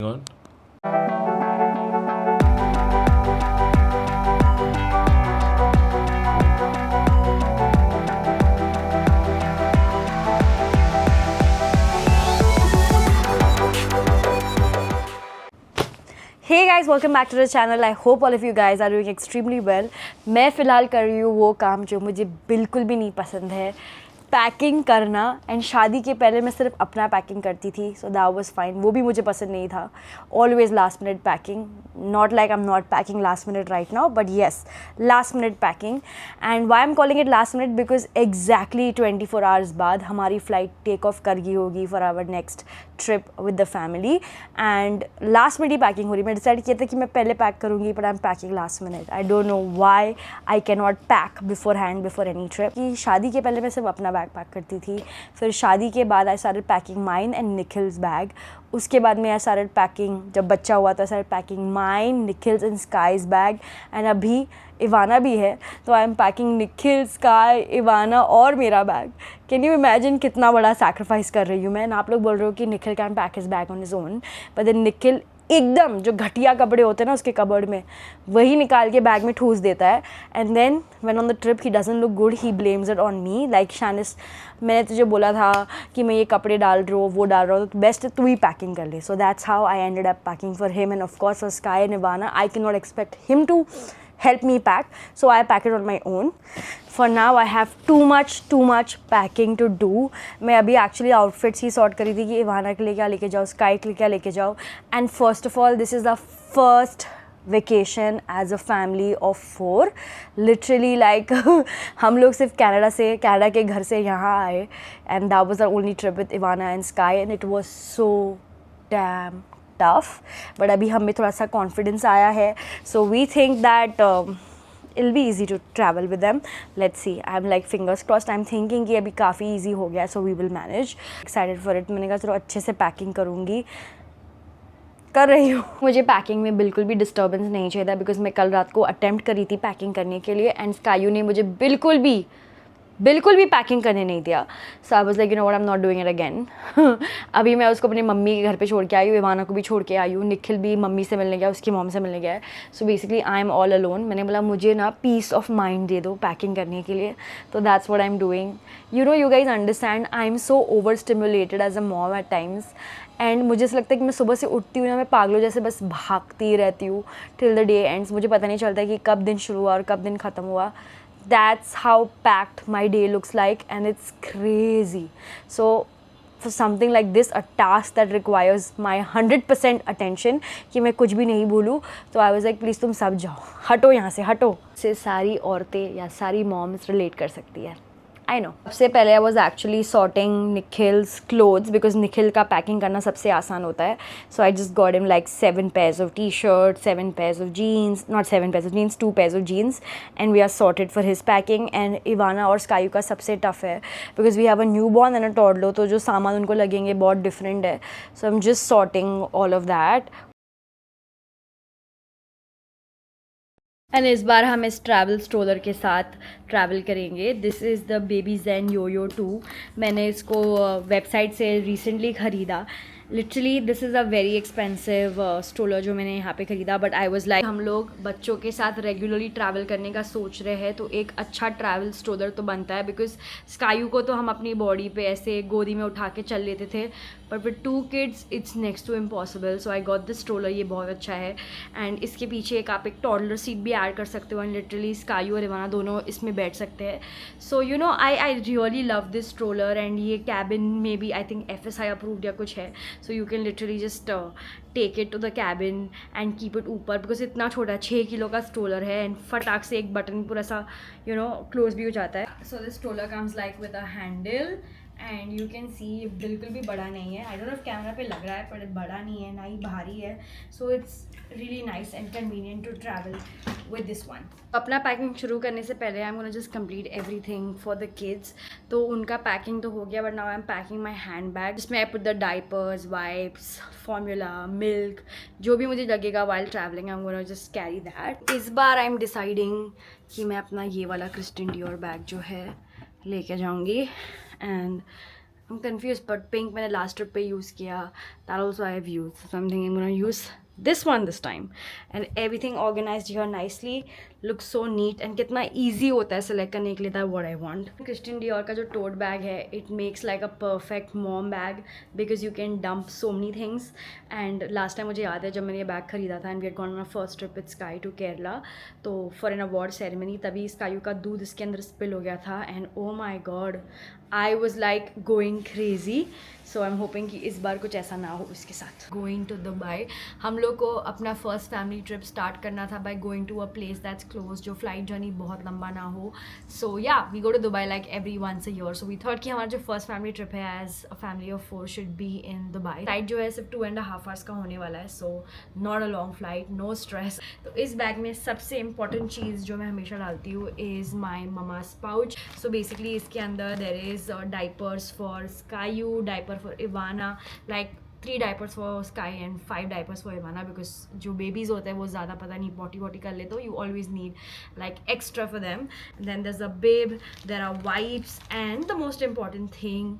On. Hey guys, welcome back to the channel. I hope all of you guys are doing extremely well. मैं फ़िलहाल कर रही हूँ वो काम जो मुझे बिल्कुल भी नहीं पसंद है, पैकिंग करना. एंड शादी के पहले मैं सिर्फ अपना पैकिंग करती थी, सो दैट वाज फाइन. वो भी मुझे पसंद नहीं था. Always last minute packing. Not like I am not packing last minute right now, but yes, last minute packing. And why am calling it last minute because exactly 24 hours बाद हमारी flight take off कर गई होगी for our next trip with the family. And last minute ही packing हो रही. मैं decide किया था कि मैं पहले पैक करूँगी, but I am packing last minute. I don't know why I can not pack before hand before any trip. कि शादी के पहले मैं सिर्फ अपना बैग पैक करती थी. फिर शादी के बाद I started packing mine and Nikhil's bag. उसके बाद में आई स्टार्टेड पैकिंग, जब बच्चा हुआ तो I started packing mine, Nikhil's and Sky's bag. And अभी इवाना भी है, तो I am packing Nikhil, Sky, Ivana और मेरा बैग. कैन यू इमेजिन कितना बड़ा सैक्रिफाइस कर रही हूँ मैं. आप लोग बोल रहे हो कि Nikhil can pack his bag on his own, but then Nikhil एकदम जो घटिया कपड़े होते हैं ना उसके कबर्ड में, वही निकाल के बैग में ठूस देता है. And then when on the trip he doesn't look good, he blames it on me. Like Shanis, मैंने तुझे बोला था कि मैं ये कपड़े डाल रहा हूँ, वो डाल रहा हूँ, तो बेस्ट तू ही पैकिंग कर ले. So that's how I ended up packing for him and of course for Sky and Ivana. I can not expect him to help me pack, so I pack it on my own. For now I have too much packing to do. मैं अभी actually outfits ही sort करी थी कि इवाना के लिए क्या लेके जाओ, स्काई के लिए क्या लेके जाओ. And first of all, this is the first vacation as a family of 4. Literally like हम लोग सिर्फ कनाडा के घर से यहाँ आए, and that was our only trip with Ivana and Sky, and it was so damn tough. But अभी हमें थोड़ा सा कॉन्फिडेंस आया है, so we think that it'll be easy to travel with them. Let's see. I'm like fingers crossed. I'm thinking कि अभी काफ़ी easy हो गया, so we will manage. Excited for it. मैंने कहा चलो अच्छे से पैकिंग करूँगी, कर रही हूँ. मुझे पैकिंग में बिल्कुल भी डिस्टर्बेंस नहीं चाहिए था, बिकॉज मैं कल रात को अटैम्प्ट करी थी पैकिंग करने के लिए, एंड स्कायू ने मुझे बिल्कुल भी पैकिंग करने नहीं दिया. So I was like, you know what, I am not doing it again. अभी मैं उसको अपनी मम्मी के घर पे छोड़ के आई हूँ, इवाना को भी छोड़ के आई हूँ, निखिल भी मम्मी से मिलने गया, उसकी मॉम से मिलने गया है. So basically I am all alone. मैंने बोला मुझे ना पीस ऑफ माइंड दे दो पैकिंग करने के लिए, तो that's what I am doing. You know, you guys understand, I am so over stimulated as a mom at times. And मुझे ऐसा लगता है कि मैं सुबह से उठती हूँ ना, मैं पागलों जैसे बस भागती रहती हूँ टिल द डे एंड्स. मुझे पता नहीं चलता कि कब दिन शुरू हुआ और कब दिन ख़त्म हुआ. That's how packed my day looks like, and it's crazy. So for something like this, a task that requires my 100% attention, कि मैं कुछ भी नहीं भूलूँ, तो I was like, प्लीज़ तुम सब जाओ, हटो यहाँ से, हटो. से सारी औरतें या सारी मॉम्स रिलेट कर सकती है. I know. सबसे पहले I was actually sorting Nikhil's clothes, because Nikhil का पैकिंग करना सबसे आसान होता है. So I just got him like 7 pairs of t-shirts, 7 pairs of jeans, not 7 pairs of jeans, 2 pairs of jeans, and we are sorted for his packing. And Ivana और Sky का सबसे tough है, because we have a newborn and a toddler, तो जो सामान उनको लगेंगे बहुत डिफरेंट है. So I am just sorting all of that. And इस बार हम इस ट्रैवल स्ट्रोलर के साथ ट्रैवल करेंगे. This is the Babyzen YOYO 2. मैंने इसको वेबसाइट से रिसेंटली ख़रीदा. Literally this is a very expensive stroller जो मैंने यहाँ पे ख़रीदा, बट आई वाज लाइक, हम लोग बच्चों के साथ रेगुलरली ट्रैवल करने का सोच रहे हैं, तो एक अच्छा ट्रैवल स्ट्रोलर तो बनता है. बिकॉज स्कायू को तो हम अपनी बॉडी पे ऐसे गोदी में उठा के चल लेते थे, but with 2 kids it's next to impossible. So I got this stroller. ये बहुत अच्छा है. एंड इसके पीछे आप एक टॉडलर सीट भी ऐड कर सकते हो, एंड लिटरली स्कायू और इवाना दोनों इसमें बैठ सकते हैं. So you know, I really love this stroller. And ये कैबिन में भी आई थिंक FSI अप्रूव्ड या कुछ है, so you can literally just take it to the cabin and keep it ऊपर, बिकॉज इतना छोटा 6 किलो का स्ट्रोलर है, एंड फटाक से एक बटन पूरा सा यू नो क्लोज भी हो जाता है. So this stroller comes like with a handle, and you can see बिल्कुल भी बड़ा नहीं है. I don't know if camera पे लग रहा है, पर बड़ा नहीं है, ना ही भारी है. So it's really nice and convenient to travel with this one. अपना पैकिंग शुरू करने से पहले I am gonna just complete everything for the kids. तो उनका पैकिंग तो हो गया, but now I am packing my hand bag, जिसमें I put the diapers, wipes, formula, milk, जो भी मुझे लगेगा while traveling, I am gonna just carry that. इस बार आई एम डिसाइडिंग कि मैं अपना ये वाला क्रिस्टियन डियोर बैग जो है लेके जाऊँगी. And I'm confused, but pink मैंने last trip पे use किया. That also I have used. So I'm thinking I'm gonna use this one this time. And everything organized here nicely. Looks so neat. And कितना easy होता है select करने के लिए that what I want. Christian Dior का जो tote bag है, it makes like a perfect mom bag because you can dump so many things. And last time मुझे याद है जब मैंने ये bag खरीदा था and we had gone on our first trip with Sky to Kerala. तो for an award ceremony तभी Sky का दूध इसके अंदर spill हो गया था and oh my god, I was like going crazy. So I'm hoping कि इस बार कुछ ऐसा ना हो इसके साथ. Going to Dubai. हम लोग को अपना first family trip start करना था by going to a place that's close, जो flight journey बहुत लंबा ना हो. So yeah, we go to Dubai like every once a year. So we thought कि हमारा जो first family trip है as a family of 4 should be in Dubai. Flight जो है सिर्फ 2.5 hours का होने वाला है. So not a long flight, no stress. तो इस bag में सबसे important चीज़ जो मैं हमेशा डालती हूँ is my mama's pouch. So basically इसके अंदर there is diapers for Skyu, diaper for Ivana, like 3 diapers for Sky and 5 diapers for Ivana because जो babies होते हैं वो ज़्यादा पता नहीं potty कर ले तो you always need like extra for them. And then there's a bib, there are wipes and the most important thing,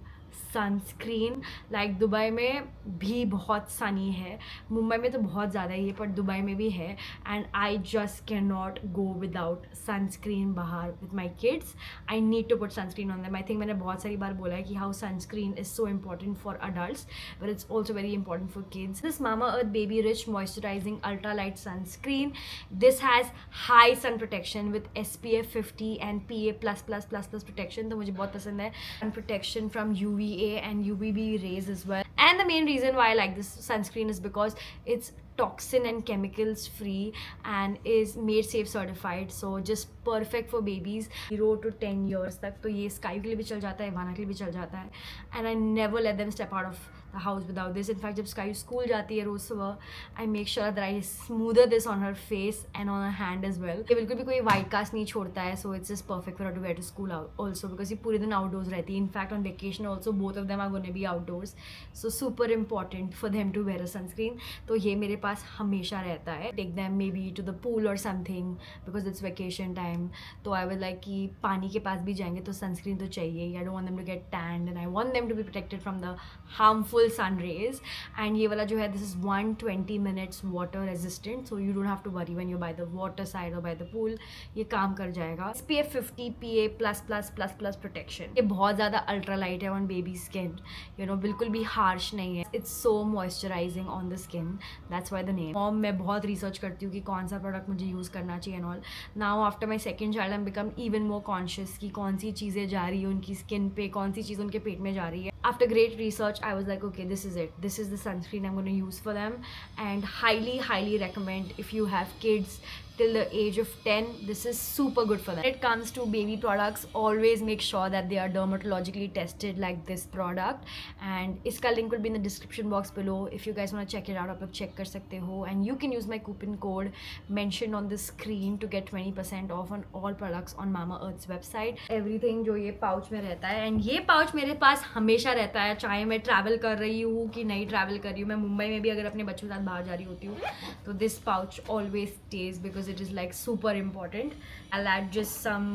sunscreen. Like Dubai में भी बहुत सनी है, मुंबई में तो बहुत ज़्यादा ही है पर दुबई में भी है. And I just can not go without sunscreen बाहर with my kids. I need to put sunscreen on them. I think मैंने बहुत सारी बार बोला है कि how sunscreen is so important for adults but it's also very important for kids. This mama earth baby rich moisturising ultra light sunscreen. This has high sun protection with SPF 50 and PA++++ protection. तो मुझे बहुत पसंद है. Sun protection from UVA and UVB rays as well. And the main reason why I like this sunscreen is because it's toxin and chemicals free and is made safe certified, so just perfect for babies 0 to 10 years तक. तो ये sky के लिए भी चल जाता है, इवाना के लिए भी चल जाता है. And I never let them step out of the house without this. In fact जब स्काई स्कूल जाती है रोज़ सुबह, I make sure that I smoother this on her face and on her hand as well. ये बिल्कुल भी कोई white cast नहीं छोड़ता है, so it's just perfect for her to wear to school also because ये पूरे दिन outdoors रहती है. In fact on vacation also both of them are going to be outdoors, so super important for them to wear a sunscreen. तो ये मेरे पास हमेशा रहता है. Take them maybe to the pool or something because it's vacation time. तो I was like कि पानी के पास भी जाएंगे तो sunscreen तो चाहिए. I don't want them to get tanned and I want them to be protected from the harmful sun rays. And ये वाला जो है this is 120 minutes water resistant, so you don't have to worry when you're by the water side or by the pool. ये काम कर जाएगा. SPF 50 PA++++ protection. ये बहुत ज़्यादा ultra light है on baby skin. You know बिल्कुल भी harsh नहीं है. It's so moisturizing on the skin. That's why the name. Mom मैं बहुत research करती हूँ कि कौन सा product मुझे use करना चाहिए and all. Now after my second child I'm become even more conscious कि कौन सी चीज़ें जा रही है उनकी skin पे, कौन सी चीज़ उनके पेट में जा रही है. After great research I was like okay, this is it. This is the sunscreen I'm going to use for them and highly recommend if you have kids till the age of 10. This is super good for them. When it comes to baby products, always make sure that they are dermatologically tested like this product, and इसका link will be in the description box below. If you guys want to check it out, आप लोग check कर सकते हो and you can use my coupon code mentioned on the screen to get 20% off on all products on Mama Earth's website. Everything जो ये pouch में रहता है, and ये pouch मेरे पास हमेशा रहता है चाहे मैं travel कर रही हूँ कि नहीं travel कर रही हूँ. मैं मुंबई में भी अगर अपने बच्चों के साथ बाहर जा रही होती हूँ तो this pouch always stays because it is like super important. I'll add just some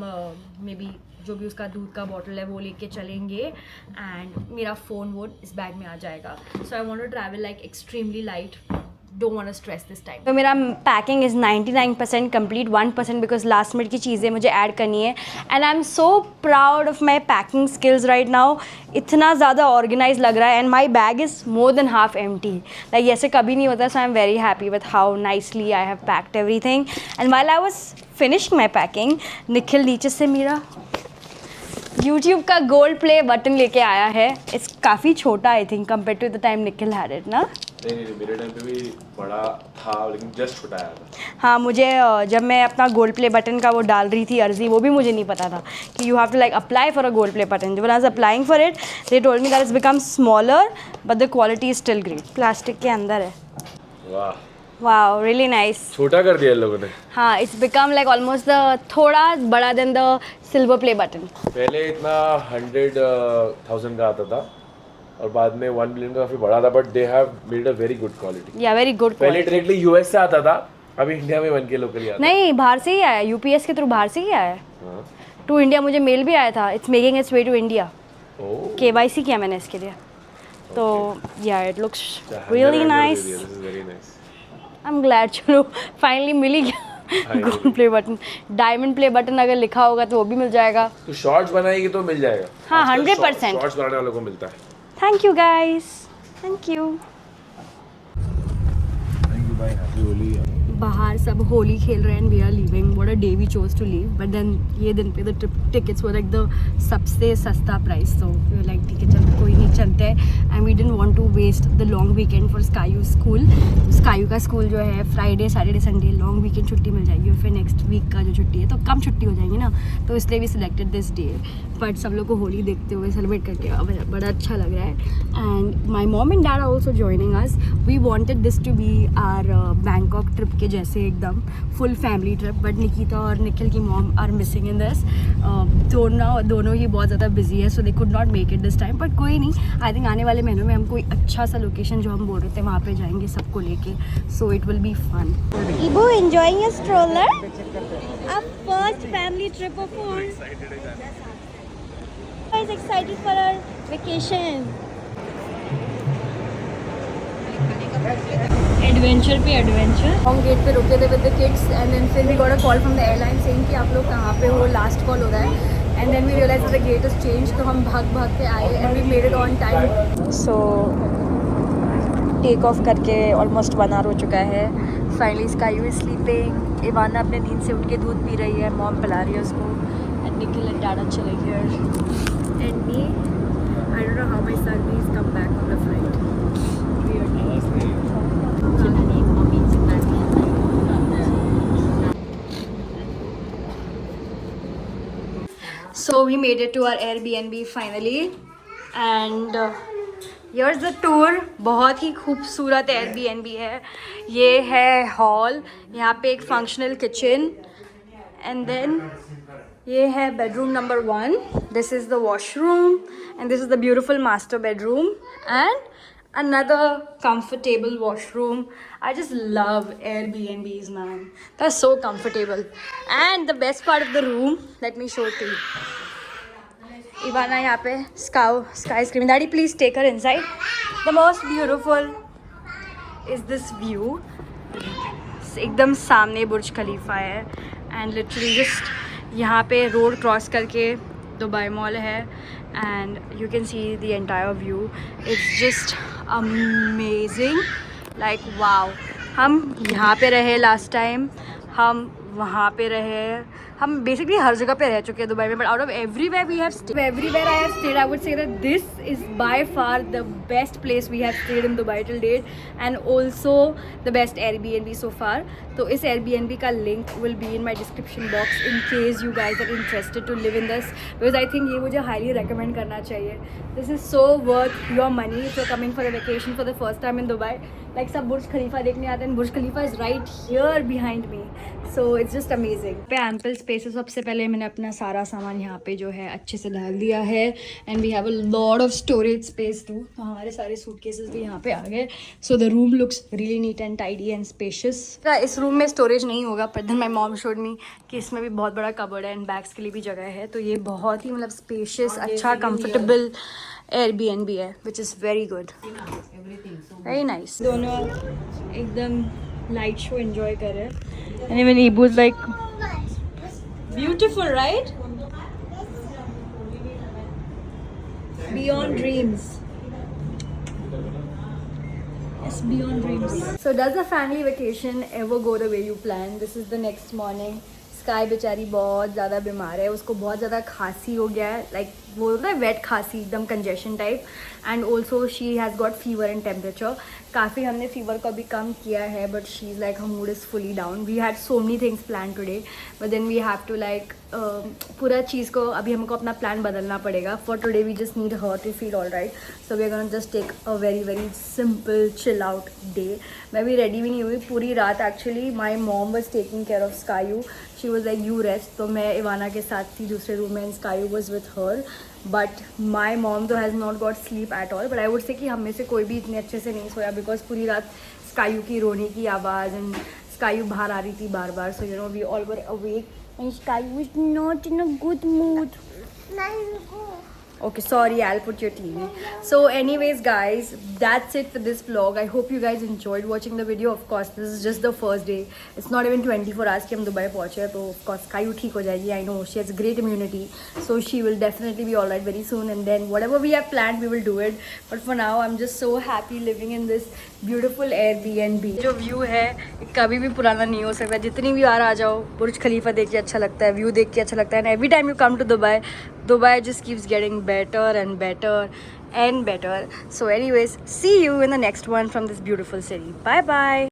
maybe जो भी उसका दूध का बॉटल है वो लेके चलेंगे एंड मेरा फ़ोन वो इस बैग में आ जाएगा. So I want to travel like extremely light. Don't want to stress this time. तो मेरा packing is 99% complete, 1% because last minute की चीज़ें मुझे ऐड करनी है. And I am so proud of my packing skills right now. इतना ज़्यादा organise लग रहा है and my bag is more than half empty. Like ऐसे कभी नहीं होता. So I am very happy with how nicely I have packed everything. And while I was finishing my packing, Nikhil नीचे से मेरा YouTube का गोल्ड प्ले बटन लेके आया है. इट्स काफ़ी छोटा I think compare to the time Nikhil had it ना. नहीं मेरे टाइम पे भी बड़ा था लेकिन जस्ट छोटा आया था. हाँ मुझे जब मैं अपना गोल्ड प्ले बटन का वो डाल रही थी अर्जी, वो भी मुझे नहीं पता था कि you have to like apply for a gold play button. When I was applying for it they told me that it's become smaller but the quality is still great. Plastic के अंदर है. वाह वाओ रियली नाइस. छोटा कर दिया इन लोगों ने. हाँ it's become like almost the थोड़ा बड़ा than the silver play button. पहले इतना 100,000 का आता था और बाद में 1 मिलियन का काफी बड़ा था but they have made a very good quality. या वेरी गुड. पहले डायरेक्टली यूएस से आता था, अभी इंडिया में बन के लोकली आता. नहीं बाहर से ही आया, यूपीएस के थ्रू बाहर से ही आया. टू इंडिया मुझे मेल भी आया था. It's making its way to India. Oh. KYC किया मैंने इसके लिए, तो yeah it looks The hanger really hanger nice. दे दिया. This is very nice. I am glad, चलो फाइनली मिल ही गया. Gold play button, diamond play button अगर लिखा होगा तो वो भी मिल जाएगा. तो शॉर्ट्स बनाएगी तो मिल जाएगा. हाँ, 100%. शॉर्ट्स बनाने वालों को मिलता है. Thank you guys, thank you. Thank you, bye. Happy Holi. बाहर सब होली खेल रहे हैं. We are leaving. What a day we chose to leave. But then ये दिन पे the trip tickets were like the सबसे सस्ता प्राइस, तो वी वर लाइक ठीक है चल कोई नहीं चलते हैं. And we didn't want to waste the long weekend for Skayu school. Skayu का स्कूल जो है Friday Saturday Sunday long weekend छुट्टी मिल जाएगी, और फिर नेक्स्ट वीक का जो छुट्टी है तो कम छुट्टी हो जाएगी ना, तो इसलिए भी सिलेक्टेड दिस डे. बट सब लोग को होली देखते हुए सेलिब्रेट करके बड़ा अच्छा लग रहा है. And my mom and dad are also joining us. We wanted this to be our Bangkok trip के जैसे एकदम full family trip, but Nikita और निखिल की mom are missing in this. दोनों ही बहुत ज़्यादा बिजी है, so they could not make it this time. But कोई नहीं, आई थिंक आने वाले महीनों में हम कोई अच्छा सा लोकेशन जो हम बोल रहे थे वहाँ पे जाएंगे सबको लेके, so it will be fun. इबो enjoying your stroller, a first family trip of ours. Guys excited for our vacation. Adventure पे एडवेंचर. हम गेट पे रुके थे with the kids, and then फिर we got a call from the airline saying कि आप लोग कहाँ पे हो, लास्ट कॉल हो रहा है. And then we realise the gate is change, तो हम भाग भाग के आए and we made it on time. So take off करके ऑलमोस्ट 1 आवर हो चुका है. Finally Skayu is sleeping. Ivana अपने नींद से उठ के दूध पी रही है, मॉम पिला रही है उसको, एंड निखिल एंड डैड चले here. And me, I don't know how my son please come back on the flight. So we made it to our Airbnb finally, and here's the tour. बहुत ही खूबसूरत Airbnb है. ये है hall, यहाँ पे एक functional kitchen, and then ये है bedroom number 1. This is the washroom, and this is the beautiful master bedroom, and another comfortable washroom. I just love Airbnbs, man. They're so comfortable. And the best part of the room, let me show it to you. Ivana यहाँ पे sky screaming. Daddy, please take her inside. The most beautiful is this view. एकदम सामने बुर्ज खलीफा है, and literally just यहाँ पे road cross करके Dubai mall है, and you can see the entire view. It's just amazing, like wow. हम यहाँ पे रहे लास्ट टाइम, हम वहाँ पे रहे, हम बेसिकली हर जगह पे रह चुके हैं दुबई में, but out of everywhere we have stayed, everywhere I have stayed, I would say that this is by far the best place we have stayed in Dubai till date, and also the best Airbnb so far. तो इस Airbnb का link will be in my description box in case you guys are interested to live in this, because I think ये मुझे highly recommend करना चाहिए. This is so worth your money if you are coming for a vacation for the first time in Dubai. Like सब Burj Khalifa देखने आते हैं, Burj Khalifa is right here behind me, so it's just amazing. पे ample space है. सबसे पहले मैंने अपना सारा सामान यहाँ पे जो है अच्छे से डाल दिया है, and we have a lot of storage space too. तो हमारे सारे सूटकेसेस भी यहाँ पे आ गए, so the room looks really neat and tidy and spacious. इस रूम में स्टोरेज नहीं होगा, पर then my mom showed me कि इसमें भी बहुत बड़ा कबर्ड है एंड बैग्स के लिए भी जगह है. तो ये बहुत ही मतलब स्पेशियस, अच्छा, कंफर्टेबल Airbnb है, which is very good, very nice. दोनों एकदम लाइट शो एंजॉय कर रहे हैं, and even Ibu's like beautiful, right? Beyond dreams. Yes, beyond dreams. So does a family vacation ever go the way you plan? This is the next morning. Sky बेचारी बहुत ज़्यादा बीमार है, उसको बहुत ज़्यादा खांसी हो गया है, लाइक वो होता है वेट खांसी, एकदम congestion type, and also she has got fever and temperature. काफ़ी हमने फीवर को अभी कम किया है, but she is like her mood is fully down. We had so many things plan today, but then we have to like पूरा चीज़ को अभी हमको अपना प्लान बदलना पड़ेगा. For today we just need her to feel all right, so we are gonna just take a very very simple chill out day. मैं भी रेडी भी नहीं हुई पूरी रात. Actually my mom was taking care of Skayu, she was like you rest, तो मैं Ivana के साथ थी दूसरे रूम में, and Skayu was with her. But my mom तो has not got sleep at all, but I would say कि हम में से कोई भी इतने अच्छे से नहीं सोया, बिकॉज पूरी रात स्कायू की रोने की आवाज़, एंड स्कायू बाहर आ रही थी बार बार. So you know we all were awake, and Skayu is not in a good mood. Okay, sorry, I'll put your TV. So anyways guys, that's it for this vlog. I hope you guys enjoyed watching the video. Of course, this is just the first day. It's not even 24 hours कि हम Dubai पहुँचे हैं, तो of course कायू ठीक हो जाएगी. I know she has great immunity, so she will definitely be alright very soon. And then whatever we have planned, we will do it. But for now, I'm just so happy living in this beautiful Airbnb. जो view है कभी भी पुराना नहीं हो सकता. जितनी भी बार आ जाओ, बुर्ज खलीफा देख के अच्छा लगता है, view देख के अच्छा लगता है. And every time you come to Dubai just keeps getting better and better and better. So anyways, see you in the next one from this beautiful city. Bye bye.